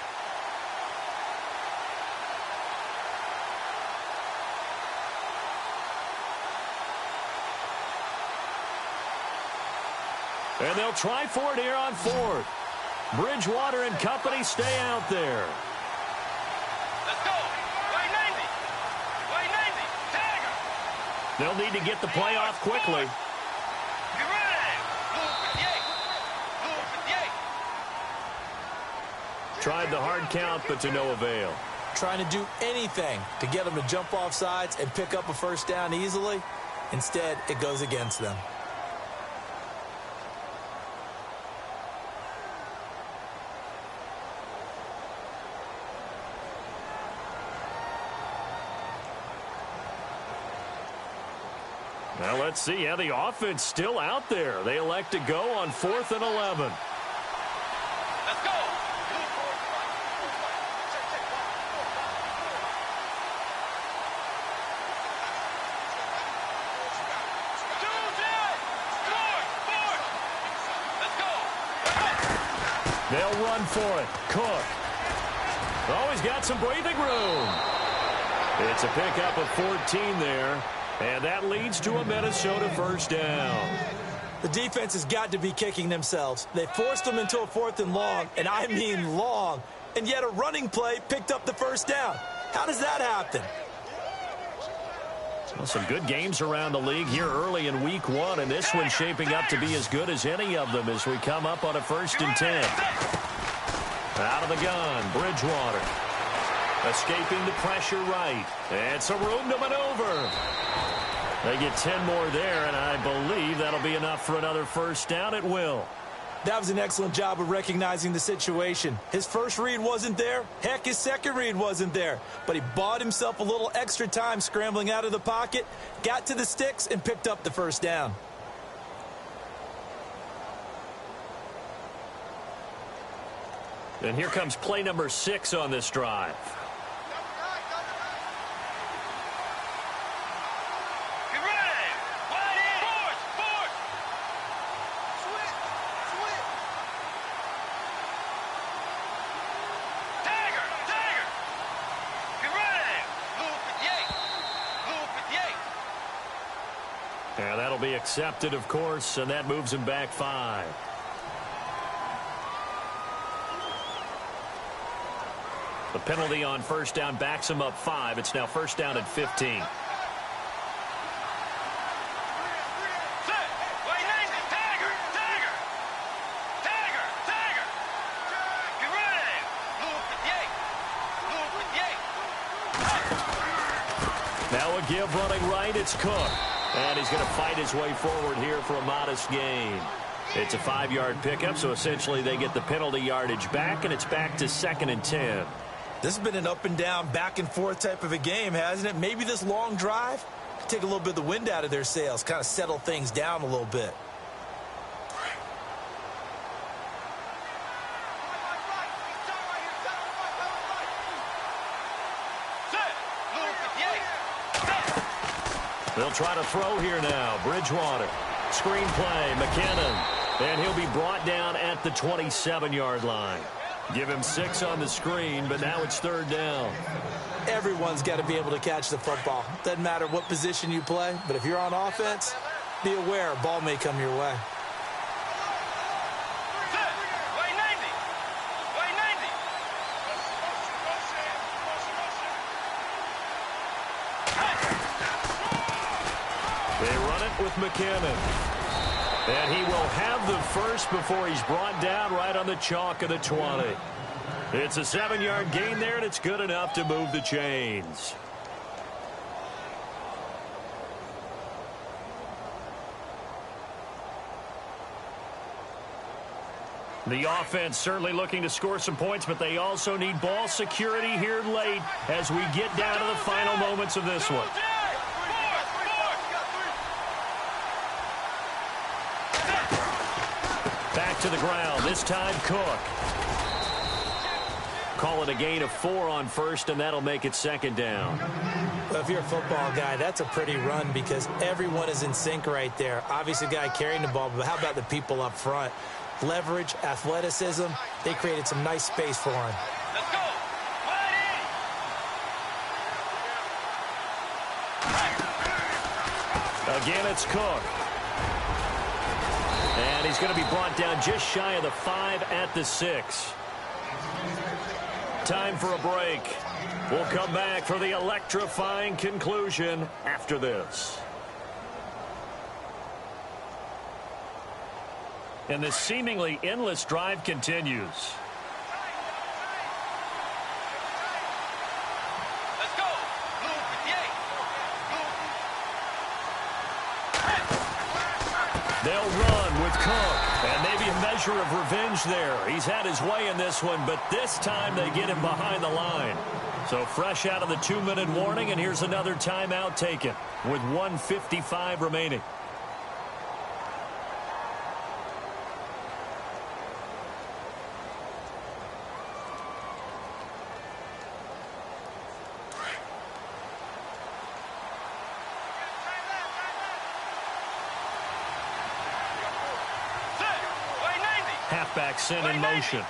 And they'll try for it here on fourth. Bridgewater and company stay out there. Let's go. Way 90. Way 90. Tiger. They'll need to get the play off quickly. Get ready. Blue 58. Blue 58. Tried the hard count, but to no avail. Trying to do anything to get them to jump off sides and pick up a first down easily. Instead, it goes against them. Now let's see. Yeah, the offense still out there. They elect to go on 4th and 11. Let's go. They'll run for it. Cook. Oh, he's got some breathing room. It's a pickup of 14 there. And that leads to a Minnesota first down. The defense has got to be kicking themselves. They forced them into a 4th and long, and I mean long. And yet a running play picked up the first down. How does that happen? Well, some good games around the league here early in week 1, and this one's shaping up to be as good as any of them as we come up on a 1st and 10. Out of the gun, Bridgewater. Escaping the pressure right. And some room to maneuver. They get 10 more there, and I believe that'll be enough for another first down. It will. That was an excellent job of recognizing the situation. His first read wasn't there. Heck, his second read wasn't there. But he bought himself a little extra time scrambling out of the pocket, got to the sticks, and picked up the first down. And here comes play number 6 on this drive. Yeah, that'll be accepted, of course, and that moves him back 5. The penalty on first down backs him up 5. It's now first down at 15. Now a give running right, it's Cook. And he's going to fight his way forward here for a modest gain. It's a 5-yard pickup, so essentially they get the penalty yardage back, and it's back to 2nd and 10. This has been an up and down, back and forth type of a game, hasn't it? Maybe this long drive could take a little bit of the wind out of their sails, kind of settle things down a little bit. They'll try to throw here now. Bridgewater. Screen play. McKinnon. And he'll be brought down at the 27-yard line. Give him 6 on the screen, but now it's 3rd down. Everyone's got to be able to catch the football. Doesn't matter what position you play, but if you're on offense, be aware a ball may come your way. They run it with McKinnon. And he will have the first before he's brought down right on the chalk of the 20. It's a 7-yard gain there, and it's good enough to move the chains. The offense certainly looking to score some points, but they also need ball security here late as we get down to the final moments of this one. Back to the ground. This time Cook. Call it a gain of 4 on first, and that'll make it second down. Well, if you're a football guy, that's a pretty run because everyone is in sync right there. Obviously, the guy carrying the ball, but how about the people up front? Leverage, athleticism, they created some nice space for him. Let's go. Again, it's Cook. And he's going to be brought down just shy of the 5 at the 6. Time for a break. We'll come back for the electrifying conclusion after this. And this seemingly endless drive continues. Let's go. Blue 58. They'll run with Cook. And maybe a measure of revenge there. He's had his way in this one, but this time they get him behind the line. So fresh out of the 2-minute warning, and here's another timeout taken with 1:55 remaining. Halfback sent in motion.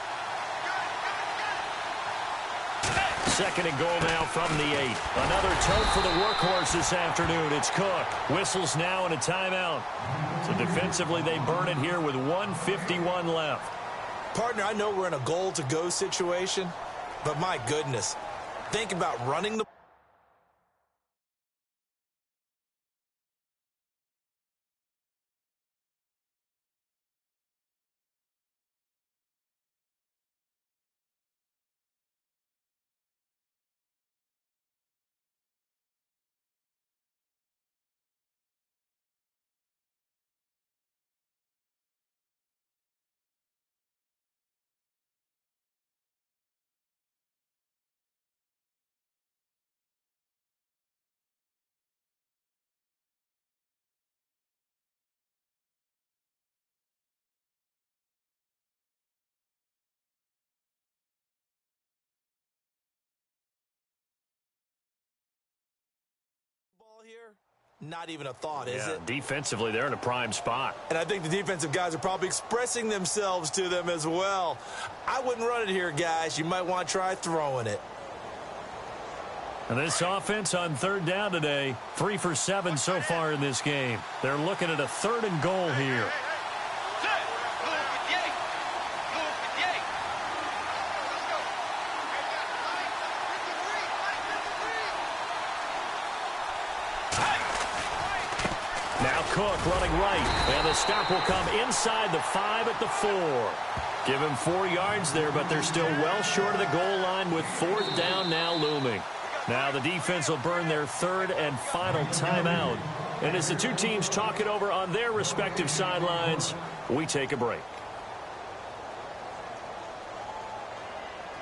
Second and goal now from the 8. Another tote for the workhorse this afternoon. It's Cook. Whistles now and a timeout. So defensively they burn it here with 1:51 left. Partner, I know we're in a goal-to-go situation, but my goodness, think about running the here, not even a thought, is it? Defensively, they're in a prime spot. And I think the defensive guys are probably expressing themselves to them as well. I wouldn't run it here, guys. You might want to try throwing it. And this offense on third down today, 3 for 7 so far in this game. They're looking at a 3rd and goal here. Cook running right, and the stop will come inside the 5 at the 4. Give him 4 yards there, but they're still well short of the goal line with 4th down now looming. Now the defense will burn their 3rd and final timeout. And as the two teams talk it over on their respective sidelines, we take a break.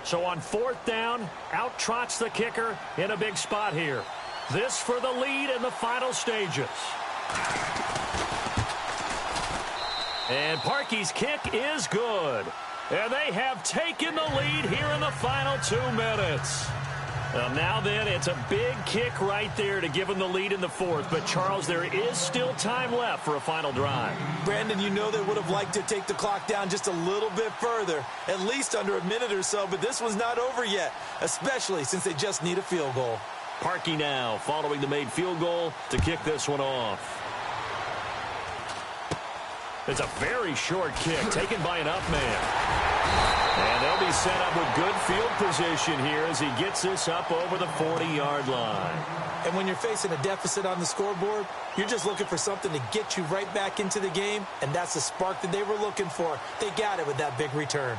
So on 4th down, out trots the kicker in a big spot here. This for the lead in the final stages. And Parkey's kick is good. And they have taken the lead here in the final 2 minutes. Now then, it's a big kick right there to give them the lead in the 4th. But, Charles, there is still time left for a final drive. Brandon, you know they would have liked to take the clock down just a little bit further, at least under a minute or so. But this one's not over yet, especially since they just need a field goal. Parkey now following the made field goal to kick this one off. It's a very short kick taken by an up man. And they'll be set up with good field position here as he gets this up over the 40-yard line. And when you're facing a deficit on the scoreboard, you're just looking for something to get you right back into the game, and that's the spark that they were looking for. They got it with that big return.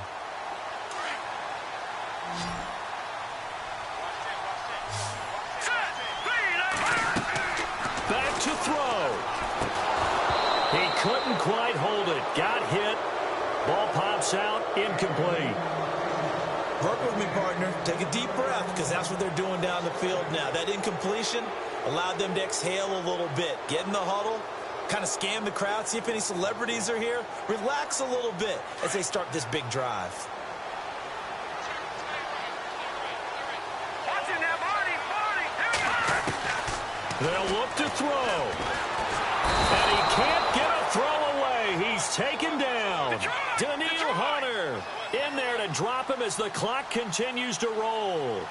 Back to throw. He couldn't quite hold it. Got hit. Ball pops out. Incomplete. Work with me, partner. Take a deep breath, because that's what they're doing down the field now. That incompletion allowed them to exhale a little bit. Get in the huddle, kind of scan the crowd, see if any celebrities are here. Relax a little bit as they start this big drive. Watch it now, Barney. They'll look to throw. And he can't get a throw away. He's taken down. Daniil Hunter in there to drop him as the clock continues to roll.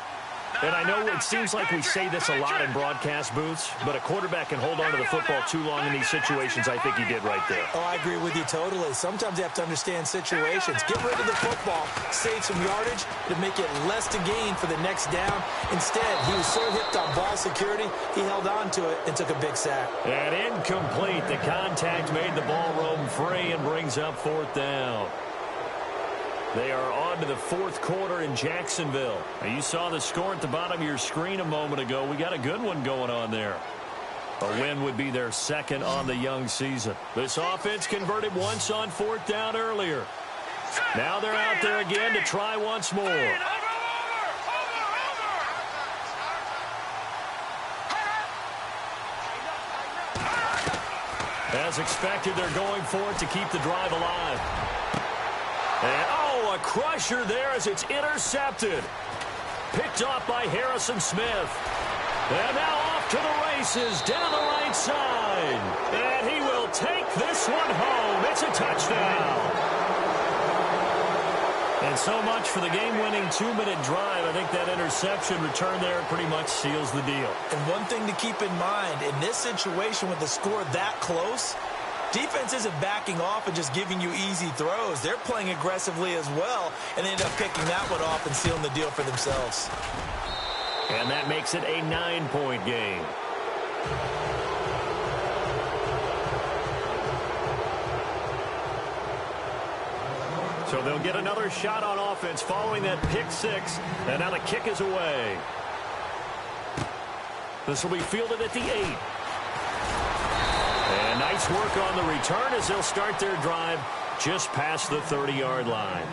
And I know it seems like we say this a lot in broadcast booths, but a quarterback can hold on to the football too long in these situations. I think he did right there. Oh, I agree with you totally. Sometimes you have to understand situations. Get rid of the football, save some yardage to make it less to gain for the next down. Instead, he was so hipped on ball security, he held on to it and took a big sack. And incomplete. The contact made the ball roam free and brings up fourth down. They are on to the fourth quarter in Jacksonville. Now, you saw the score at the bottom of your screen a moment ago. We got a good one going on there. A win would be their second on the young season. This offense converted once on fourth down earlier. Now they're out there again to try once more. As expected, they're going for it to keep the drive alive. And, a crusher there as it's intercepted. Picked off by Harrison Smith. And now off to the races down the right side. And he will take this one home. It's a touchdown. And so much for the game-winning 2-minute drive. I think that interception return there pretty much seals the deal. And one thing to keep in mind, in this situation with the score that close, defense isn't backing off and just giving you easy throws. They're playing aggressively as well, and they end up picking that one off and sealing the deal for themselves. And that makes it a 9-point game. So they'll get another shot on offense following that pick six, and now the kick is away. This will be fielded at the 8. And nice work on the return as they'll start their drive just past the 30-yard line.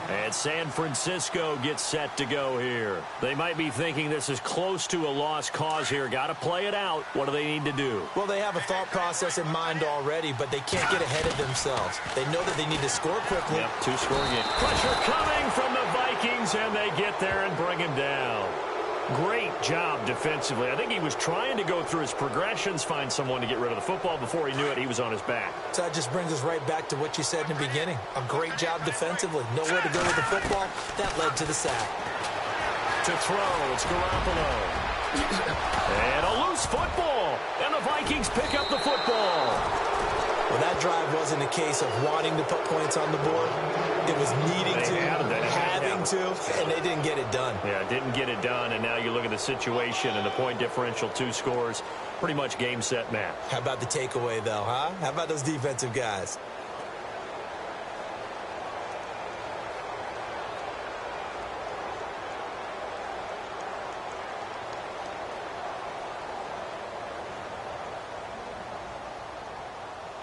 And San Francisco gets set to go here. They might be thinking this is close to a lost cause here. Got to play it out. What do they need to do? Well, they have a thought process in mind already, but they can't get ahead of themselves. They know that they need to score quickly. Yep, 2-score game. Pressure coming from the Vikings, and they get there and bring him down. Great job defensively. I think he was trying to go through his progressions, find someone to get rid of the football. Before he knew it, he was on his back. So that just brings us right back to what you said in the beginning. A great job defensively. Nowhere to go with the football. That led to the sack. To throw, it's Garoppolo. And a loose football. And the Vikings pick up the football. Well, that drive wasn't a case of wanting to put points on the board. It was needing to, having to, and they didn't get it done. Yeah, didn't get it done, and now you look at the situation and the point differential, 2 scores, pretty much game, set, match. How about the takeaway, though, huh? How about those defensive guys?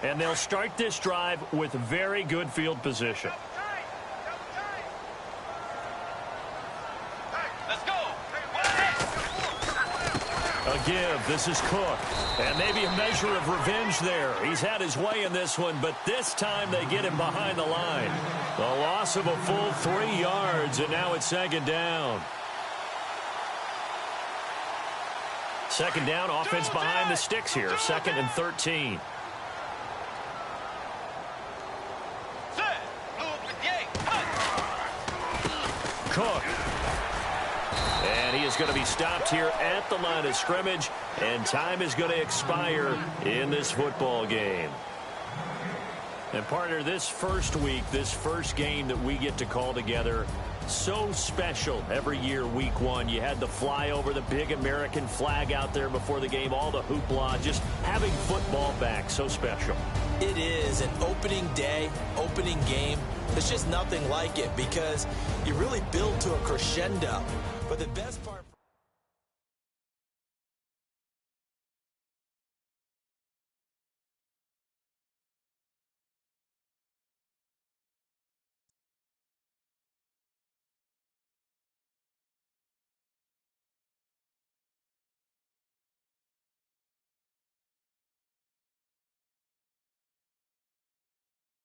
And they'll start this drive with very good field position. Let's go. A give. This is Cook. And maybe a measure of revenge there. He's had his way in this one, but this time they get him behind the line. The loss of a full 3 yards, and now it's second down. Second down, offense behind the sticks here. 2nd and 13. Cook. And he is going to be stopped here at the line of scrimmage, and time is going to expire in this football game. And partner, this first week, this first game that we get to call together, so special every year, week 1. You had the flyover, the big American flag out there before the game, all the hoopla, just having football back, so special. It is an opening day, opening game. There's just nothing like it because you really build to a crescendo. But the best part...